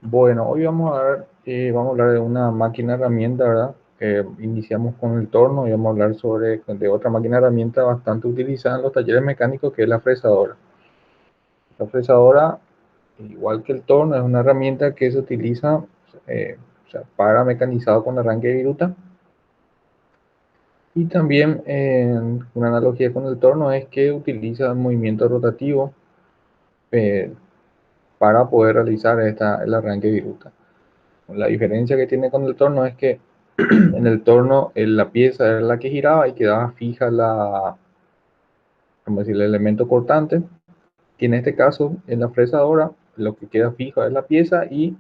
Bueno, hoy vamos a hablar de una máquina herramienta, ¿verdad? Iniciamos con el torno y vamos a hablar de otra máquina herramienta bastante utilizada en los talleres mecánicos, que es la fresadora. La fresadora, igual que el torno, es una herramienta que se utiliza o sea, para mecanizado con arranque de viruta. Y también una analogía con el torno es que utiliza movimiento rotativo eh, para poder realizar el arranque de viruta. La diferencia que tiene con el torno es que en el torno la pieza era la que giraba y quedaba fija como decir, el elemento cortante. Y en este caso, en la fresadora, lo que queda fijo es la pieza y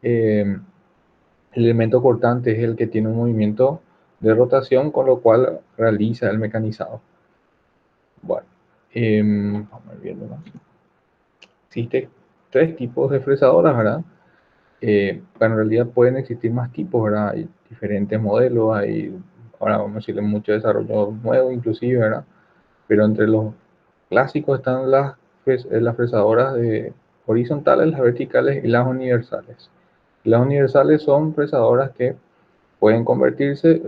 el elemento cortante es el que tiene un movimiento de rotación, con lo cual realiza el mecanizado. Bueno, vamos a ir viendo más. Existen tres tipos de fresadoras, ¿verdad? Pero en realidad pueden existir más tipos, ¿verdad? Hay diferentes modelos, ahora vamos a decirle mucho desarrollo nuevo inclusive, ¿verdad? Pero entre los clásicos están las fresadoras horizontales, las verticales y las universales. Las universales son fresadoras que pueden convertirse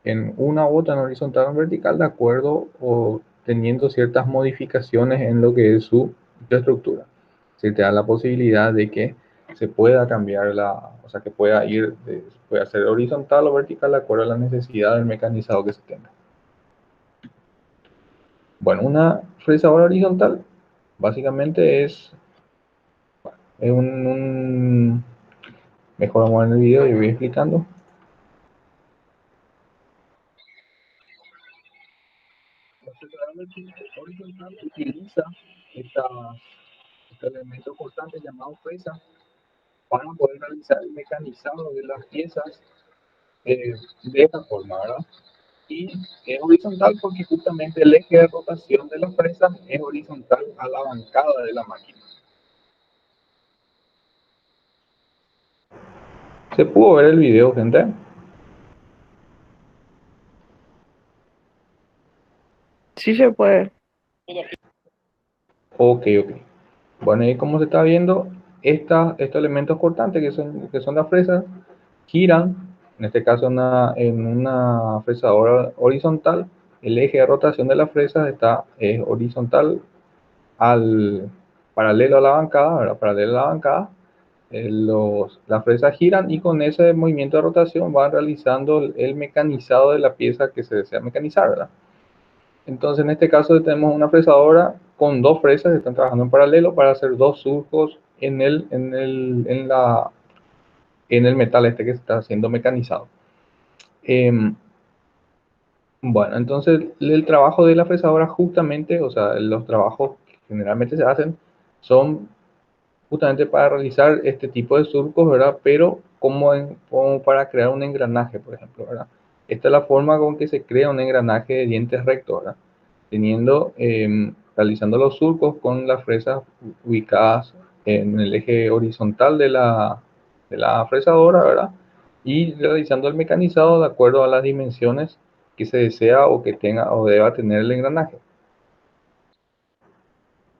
en una u otra, en horizontal o en vertical, de acuerdo o teniendo ciertas modificaciones en lo que es su estructura. Se te da la posibilidad de que se pueda cambiar o sea, que pueda ser horizontal o vertical de acuerdo a la necesidad del mecanizado que se tenga. Bueno, una fresadora horizontal básicamente es mejor vamos en el video y voy explicando. La fresadora horizontal utiliza este elemento cortante llamado fresa para poder realizar el mecanizado de las piezas de esta forma, ¿verdad? Y es horizontal porque justamente el eje de rotación de la fresa es horizontal a la bancada de la máquina. ¿Se pudo ver el video, gente? Sí se puede. Ok, ok. Bueno, y como se está viendo, estos elementos cortantes que son las fresas giran, en este caso en una fresadora horizontal. El eje de rotación de las fresas es horizontal paralelo a la bancada, ¿verdad? Paralelo a la bancada. Las fresas giran y con ese movimiento de rotación van realizando el mecanizado de la pieza que se desea mecanizar, ¿verdad? Entonces, en este caso tenemos una fresadora con dos fresas que están trabajando en paralelo para hacer dos surcos en el metal este que se está haciendo mecanizado. Eh, bueno, entonces el trabajo de la fresadora justamente, o sea, los trabajos que generalmente se hacen son justamente para realizar este tipo de surcos, ¿verdad? Pero como para crear un engranaje, por ejemplo, ¿verdad? Esta es la forma con que se crea un engranaje de dientes rectos, ¿verdad? Realizando los surcos con las fresas ubicadas en el eje horizontal de la fresadora, ¿verdad? Y realizando el mecanizado de acuerdo a las dimensiones que se desea o que tenga o deba tener el engranaje.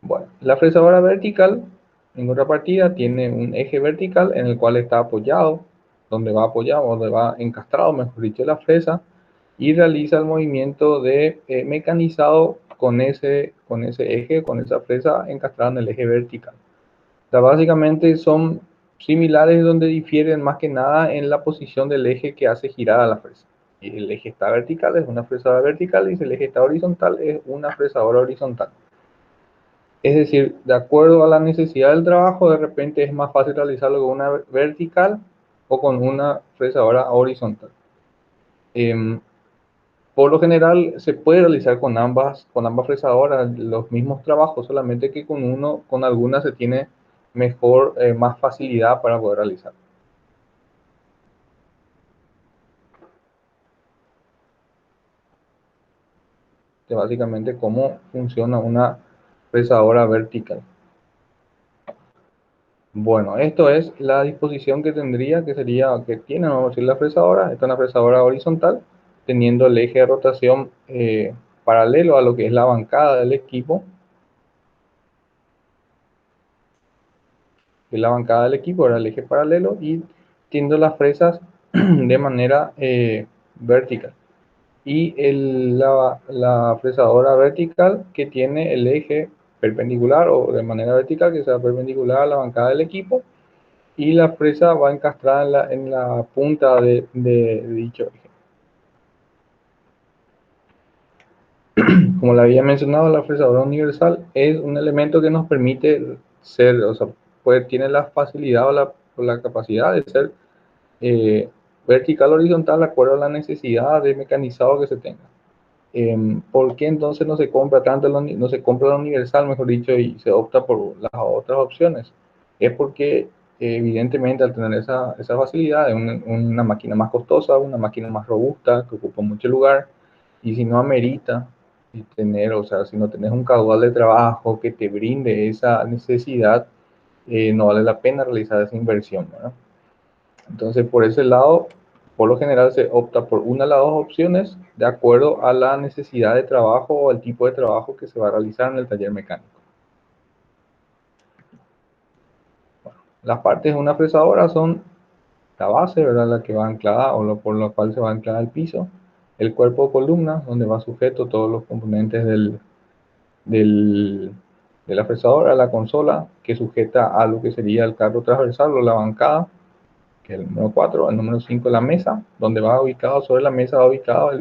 Bueno, la fresadora vertical, en contrapartida, tiene un eje vertical en el cual está apoyado, donde va encastrado, mejor dicho, la fresa, y realiza el movimiento de mecanizado con ese eje, con esa fresa encastrada en el eje vertical. O sea, básicamente son similares, donde difieren más que nada en la posición del eje que hace girar a la fresa. Si el eje está vertical, es una fresadora vertical, y si el eje está horizontal, es una fresadora horizontal. Es decir, de acuerdo a la necesidad del trabajo, de repente es más fácil realizarlo con una vertical o con una fresadora horizontal. Em, por lo general se puede realizar con ambas fresadoras los mismos trabajos, solamente que con algunas se tiene más facilidad para poder realizar. Básicamente cómo funciona una fresadora vertical. Bueno, esto es la disposición que tiene, vamos a decir, la fresadora. Esta es una fresadora horizontal, teniendo el eje de rotación paralelo a lo que es la bancada del equipo. la bancada del equipo, era el eje paralelo, y tiendo las fresas de manera vertical. Y la fresadora vertical que tiene el eje perpendicular o de manera vertical, que sea perpendicular a la bancada del equipo, y la fresa va encastrada en la punta de dicho eje. Como le había mencionado, la fresadora universal es un elemento que nos permite ser, o sea, tiene la facilidad o la capacidad de ser vertical o horizontal de acuerdo a la necesidad de mecanizado que se tenga. ¿Por qué entonces no se compra no se compra la universal, mejor dicho, y se opta por las otras opciones? Es porque evidentemente al tener esa facilidad es una máquina más costosa, una máquina más robusta, que ocupa mucho lugar, y si no amerita tener, o sea, si no tenés un caudal de trabajo que te brinde esa necesidad, no vale la pena realizar esa inversión, ¿verdad? Entonces, por ese lado, por lo general se opta por una de las dos opciones de acuerdo a la necesidad de trabajo o al tipo de trabajo que se va a realizar en el taller mecánico. Bueno, las partes de una fresadora son la base, ¿verdad? La que va anclada o por la cual se va a anclar el piso, el cuerpo o columna, donde va sujeto todos los componentes del, de la fresadora, la consola, que sujeta a lo que sería el carro transversal o la bancada, que es el número 4, el número 5 la mesa, donde va ubicado, sobre la mesa va ubicado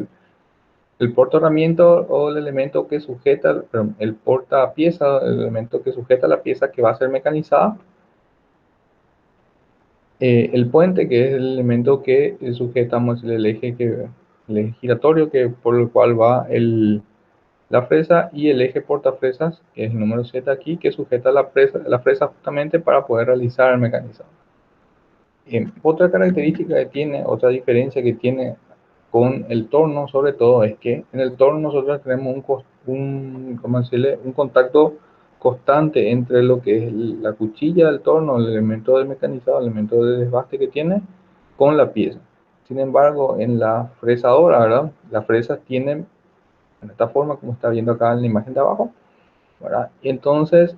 el porta herramienta o el elemento que sujeta, el porta pieza, el elemento que sujeta la pieza que va a ser mecanizada. El puente, que es el elemento que sujetamos el eje giratorio por el cual va la fresa, y el eje portafresas, que es el número Z aquí, que sujeta la fresa justamente para poder realizar el mecanizado. Otra característica que tiene, otra diferencia que tiene con el torno, sobre todo, es que en el torno nosotros tenemos ¿cómo decirle? Un contacto constante entre lo que es la cuchilla del torno, el elemento del mecanizado, el elemento de desbaste que tiene, con la pieza. Sin embargo, en la fresadora, ¿verdad? Las fresas tienen, en esta forma, como está viendo acá en la imagen de abajo, ¿verdad? Y entonces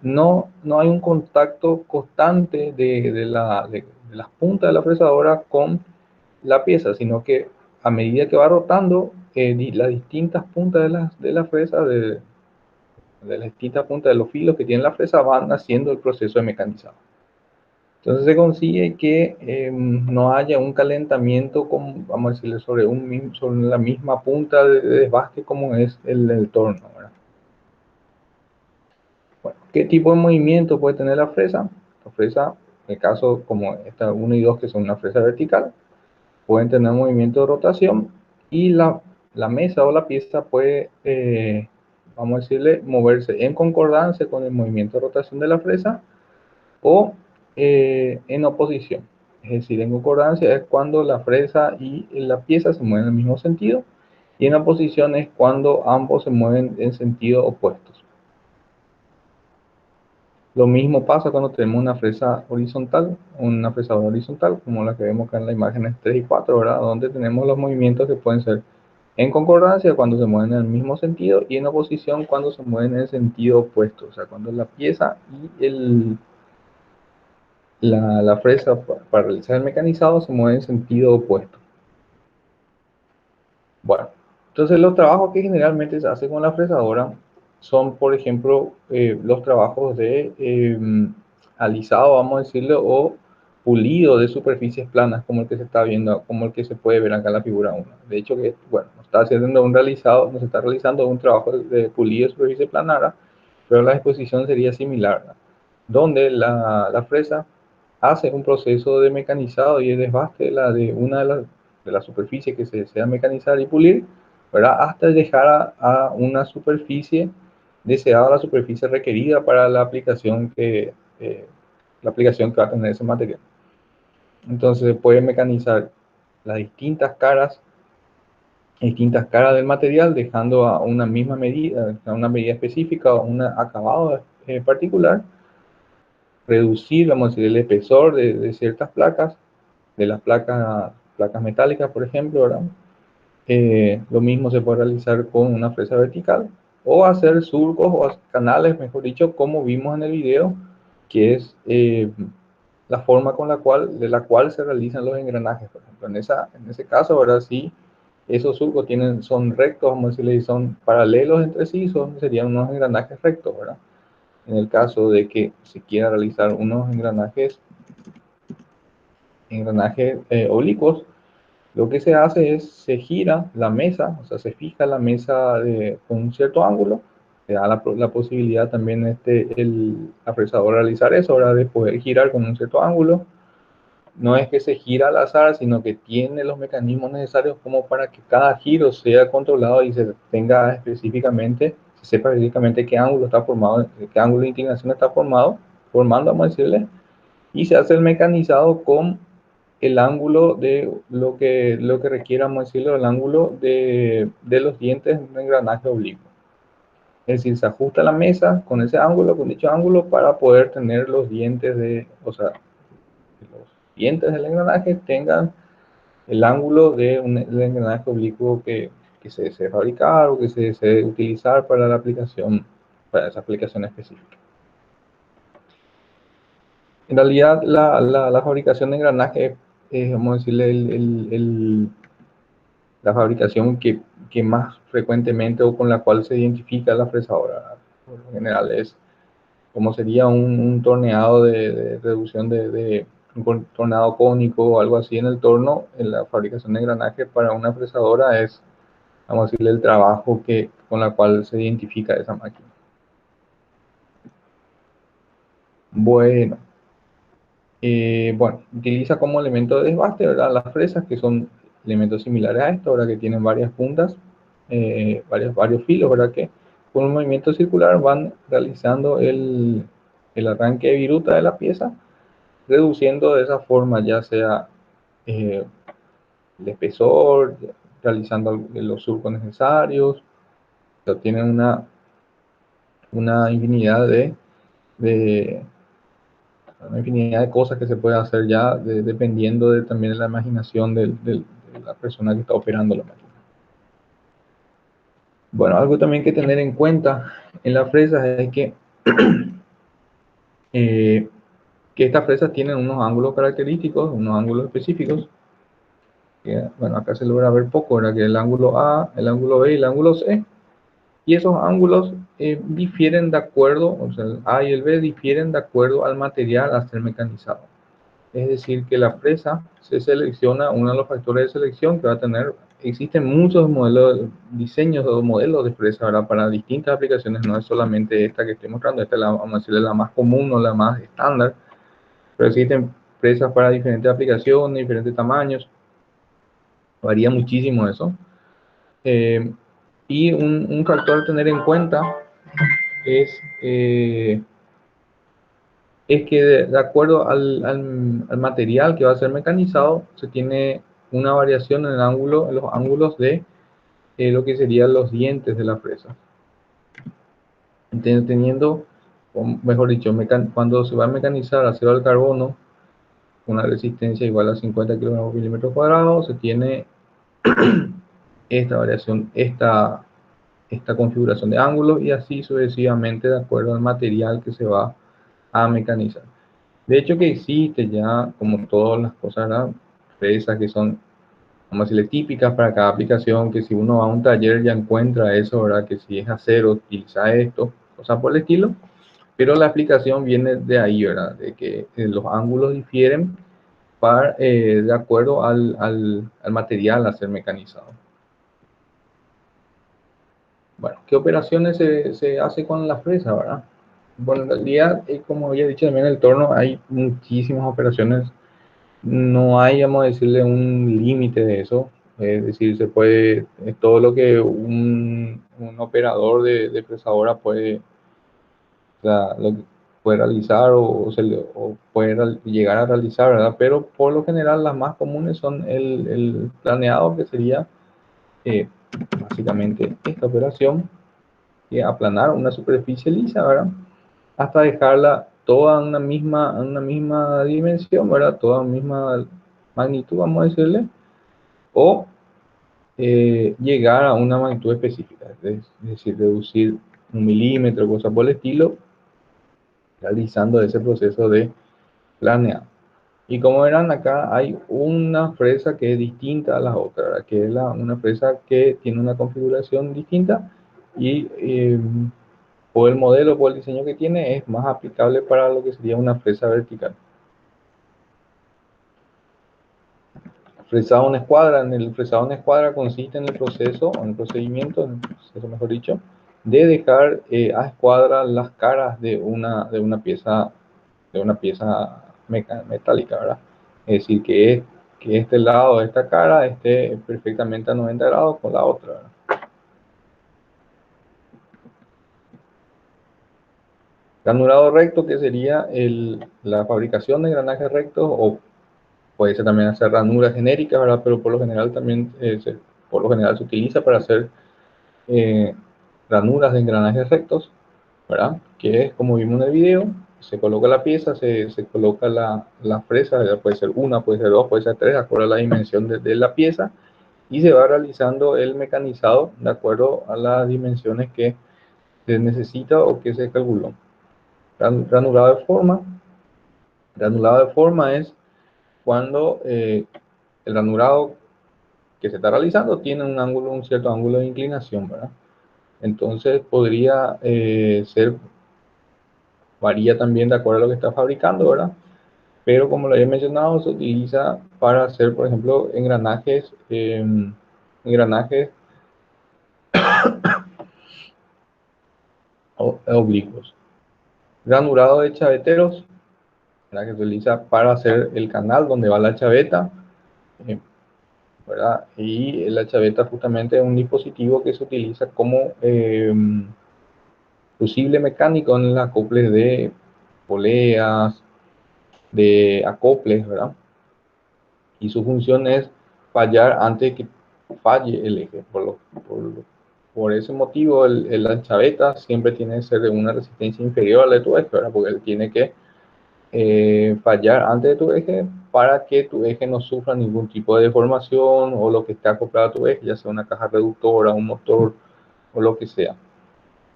no hay un contacto constante de las puntas de la fresadora con la pieza, sino que a medida que va rotando, las distintas puntas de la fresa, de las distintas puntas de los filos que tiene la fresa, van haciendo el proceso de mecanizado. Entonces se consigue que no haya un calentamiento, vamos a decirle, sobre la misma punta de desbaste como es el torno, ¿verdad? Bueno, ¿qué tipo de movimiento puede tener la fresa? La fresa, en el caso como esta 1 y 2, que son una fresa vertical, pueden tener movimiento de rotación, y la mesa o la pieza puede, vamos a decirle, moverse en concordancia con el movimiento de rotación de la fresa o en oposición. Es decir, en concordancia es cuando la fresa y la pieza se mueven en el mismo sentido, y en oposición es cuando ambos se mueven en sentido opuestos. Lo mismo pasa cuando tenemos una fresa horizontal, una fresadora horizontal, como la que vemos acá en las imágenes 3 y 4, ¿verdad? Donde tenemos los movimientos que pueden ser en concordancia cuando se mueven en el mismo sentido, y en oposición cuando se mueven en el sentido opuesto, o sea, cuando la pieza y la fresa para realizar el mecanizado se mueven en sentido opuesto. Bueno, entonces los trabajos que generalmente se hacen con la fresadora son, por ejemplo, los trabajos de alisado, vamos a decirlo, o pulido de superficies planas, como el que se está viendo, como el que se puede ver acá en la figura 1. De hecho, que bueno, no se está realizando un trabajo de pulido de superficie planara, pero la exposición sería similar, ¿verdad? Donde la fresa hace un proceso de mecanizado y de desbaste de una de las superficies que se desea mecanizar y pulir, ¿verdad? Hasta llegar a una superficie deseada, la superficie requerida para la aplicación la aplicación que va a tener ese material. Entonces se puede mecanizar las distintas caras del material, dejando a una misma medida, a una medida específica o un acabado particular, reducir, vamos a decir, el espesor de ciertas placas, de las placas metálicas, por ejemplo, ¿verdad? Lo mismo se puede realizar con una fresa vertical, o hacer surcos o canales, mejor dicho, como vimos en el video, que es la forma de la cual se realizan los engranajes, por ejemplo. En ese caso, ahora sí, esos surcos son rectos, vamos a decirle, y son paralelos entre sí, serían unos engranajes rectos, ¿verdad? En el caso de que se quiera realizar unos engranajes oblicuos, lo que se hace es se gira la mesa, o sea, se fija la mesa con un cierto ángulo, te da la posibilidad también el apresador realizar eso, ahora de poder girar con un cierto ángulo. No es que se gira al azar, sino que tiene los mecanismos necesarios como para que cada giro sea controlado y se tenga específicamente, se sepa específicamente qué ángulo está formado, qué ángulo de inclinación está formando, vamos a decirle, y se hace el mecanizado con el ángulo de lo que requiera, decirlo, el ángulo de los dientes de un engranaje oblicuo. Es decir, se ajusta la mesa con ese ángulo, con dicho ángulo, para poder tener los dientes o sea, los dientes del engranaje tengan el ángulo del engranaje oblicuo que se desee fabricar o que se desee utilizar para para esa aplicación específica. En realidad, la fabricación de engranaje es, vamos a decirle, la fabricación que más frecuentemente o con la cual se identifica la fresadora. Por lo general es como sería un torneado de reducción un torneado cónico o algo así en el torno. En la fabricación de engranaje para una fresadora es, vamos a decirle, el trabajo con la cual se identifica esa máquina. Bueno, bueno, utiliza como elemento de desbaste, ¿verdad? Las fresas, que son elementos similares a esto, ¿verdad? Que tienen varias puntas, varios filos, ¿verdad? Que con un movimiento circular van realizando el arranque de viruta de la pieza, reduciendo de esa forma ya sea el espesor, realizando los surcos necesarios. O sea, tienen una infinidad de una infinidad de cosas que se puede hacer ya dependiendo también de la imaginación de la persona que está operando la máquina. Bueno, algo también que tener en cuenta en las fresas es que estas fresas tienen unos ángulos característicos, unos ángulos específicos. Bueno, acá se logra ver poco, ¿verdad? Que el ángulo A, el ángulo B y el ángulo C. Y esos ángulos difieren de acuerdo, o sea, el A y el B difieren de acuerdo al material a ser mecanizado. Es decir, que la fresa se selecciona, uno de los factores de selección que va a tener, existen muchos modelos, diseños o modelos de fresa, ¿verdad? Para distintas aplicaciones, no es solamente esta que estoy mostrando, esta es vamos a decirle, la más común o la más estándar, pero existen fresas para diferentes aplicaciones, diferentes tamaños, varía muchísimo eso. Y un factor a tener en cuenta es, eh, es que de acuerdo al material que va a ser mecanizado, se tiene una variación en en los ángulos de lo que serían los dientes de la fresa. Teniendo, o mejor dicho, cuando se va a mecanizar acero al carbono, una resistencia igual a 50 kilogramos por milímetro cuadrado, se tiene esta variación, esta configuración de ángulos y así sucesivamente de acuerdo al material que se va a mecanizar. De hecho que existe ya, como todas las cosas, ¿verdad? Fresas que son, vamos a decirle, típicas para cada aplicación, que si uno va a un taller ya encuentra eso, ¿verdad? Que si es acero, utiliza esto, cosas por el estilo, pero la aplicación viene de ahí, ¿verdad? De que los ángulos difieren de acuerdo al material a ser mecanizado. Bueno, ¿qué operaciones se hace con la fresa, verdad? Bueno, en realidad, como había dicho también en el torno, hay muchísimas operaciones. No hay, vamos a decirle, un límite de eso. Es decir, se puede, todo lo que un operador de fresadora puede, o sea, lo que puede realizar o puede llegar a realizar, ¿verdad? Pero por lo general las más comunes son el planeado, que sería eh, básicamente esta operación, que aplanar una superficie lisa, ¿verdad? Hasta dejarla toda en una misma dimensión, ¿verdad? Toda misma magnitud, vamos a decirle, o llegar a una magnitud específica, es decir, reducir 1 milímetro, cosas por el estilo, realizando ese proceso de planeado. Y como verán, acá hay una fresa que es distinta a las otras, ¿verdad? Que es una fresa que tiene una configuración distinta y por el modelo, por el diseño que tiene, es más aplicable para lo que sería una fresa vertical. Fresado en escuadra. En el fresado en escuadra consiste en el proceso, o en el procedimiento, en el proceso, mejor dicho, de dejar a escuadra las caras de una pieza metálica, ¿verdad? Es decir, que este lado de esta cara esté perfectamente a 90 grados con la otra, ¿verdad? Granulado recto, que sería la fabricación de engranajes rectos, o puede ser también hacer ranuras genéricas, ¿verdad? Pero por lo general también por lo general se utiliza para hacer eh, ranuras de engranajes rectos, ¿verdad? Que es como vimos en el video, se coloca la pieza, se coloca la fresa, puede ser una, puede ser dos, puede ser tres, de acuerdo a la dimensión de la pieza, y se va realizando el mecanizado de acuerdo a las dimensiones que se necesita o que se calculó. Granulado de forma. Granulado de forma es cuando el granulado que se está realizando tiene un cierto ángulo de inclinación, ¿verdad? Entonces podría ser, varía también de acuerdo a lo que está fabricando, ¿verdad? Pero como lo había mencionado, se utiliza para hacer, por ejemplo, engranajes oblicuos. Granulado de chaveteros, ¿verdad? Que se utiliza para hacer el canal donde va la chaveta, eh, ¿verdad? Y la chaveta justamente es un dispositivo que se utiliza como fusible mecánico en el acople de poleas, de acoples, ¿verdad? Y su función es fallar antes que falle el eje. Por ese motivo, la chaveta siempre tiene que ser de una resistencia inferior a la de tu eje, ¿verdad? Porque él tiene que fallar antes de tu eje para que tu eje no sufra ningún tipo de deformación o lo que está acoplado a tu eje, ya sea una caja reductora, un motor o lo que sea.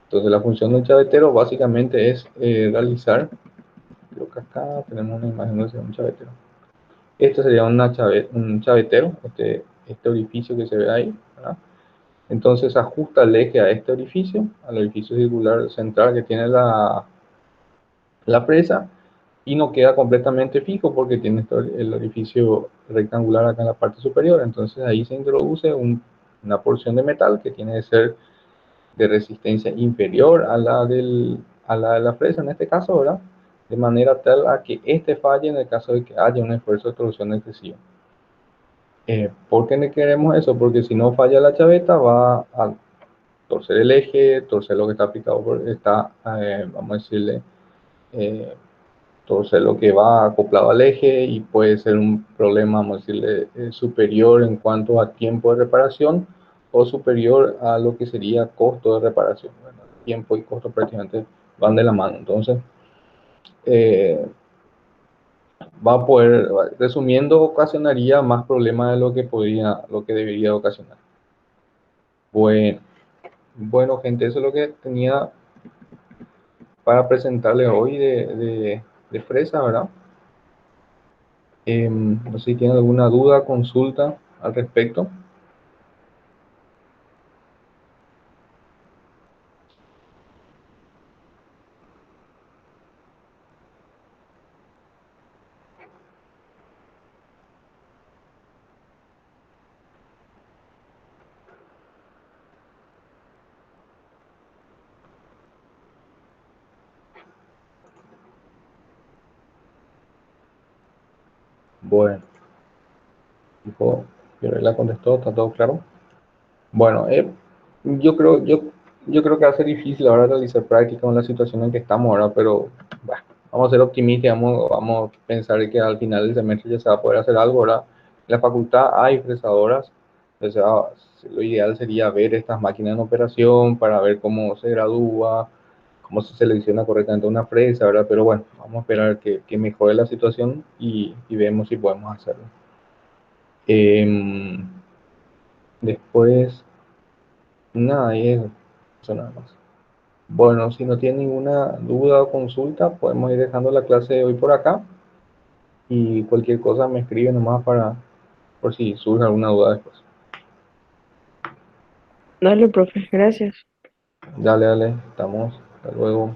Entonces, la función del chavetero básicamente es realizar, creo que acá tenemos una imagen de un chavetero. Este sería un chavetero, este orificio que se ve ahí, ¿verdad? Entonces ajusta el eje a este orificio, al orificio circular central que tiene la presa, y no queda completamente fijo porque tiene el orificio rectangular acá en la parte superior. Entonces ahí se introduce una porción de metal que tiene que ser de resistencia inferior a la de la fresa en este caso, ¿verdad? De manera tal a que este falle en el caso de que haya un esfuerzo de torsión excesivo. ¿Por qué no queremos eso? Porque si no falla la chaveta va a torcer el eje, torcer lo que está aplicado, vamos a decirle, eh, torcer lo que va acoplado al eje, y puede ser un problema, vamos a decirle, superior en cuanto a tiempo de reparación o superior a lo que sería costo de reparación. Bueno, tiempo y costo prácticamente van de la mano. Entonces, eh, va a poder, resumiendo, ocasionaría más problemas de lo que debería ocasionar. Bueno, bueno, gente, eso es lo que tenía para presentarles hoy de fresa, ¿verdad? No sé si tienen alguna duda, consulta al respecto. Bueno, dijo, la contestó, está todo claro. Bueno, yo creo, yo, yo creo que va a ser difícil ahora realizar práctica en la situación en que estamos ahora, pero bueno, vamos a ser optimistas, vamos a pensar que al final del semestre ya se va a poder hacer algo, ¿verdad? En la facultad hay fresadoras, o sea, lo ideal sería ver estas máquinas en operación para ver cómo se gradúa, cómo se selecciona correctamente una fresa, ¿verdad? Pero bueno, vamos a esperar que mejore la situación y vemos si podemos hacerlo. Después, nada, y eso nada más. Bueno, si no tiene ninguna duda o consulta, podemos ir dejando la clase de hoy por acá y cualquier cosa me escribe nomás para por si surge alguna duda después. Dale, profe, gracias. Dale, dale, estamos. Hasta luego.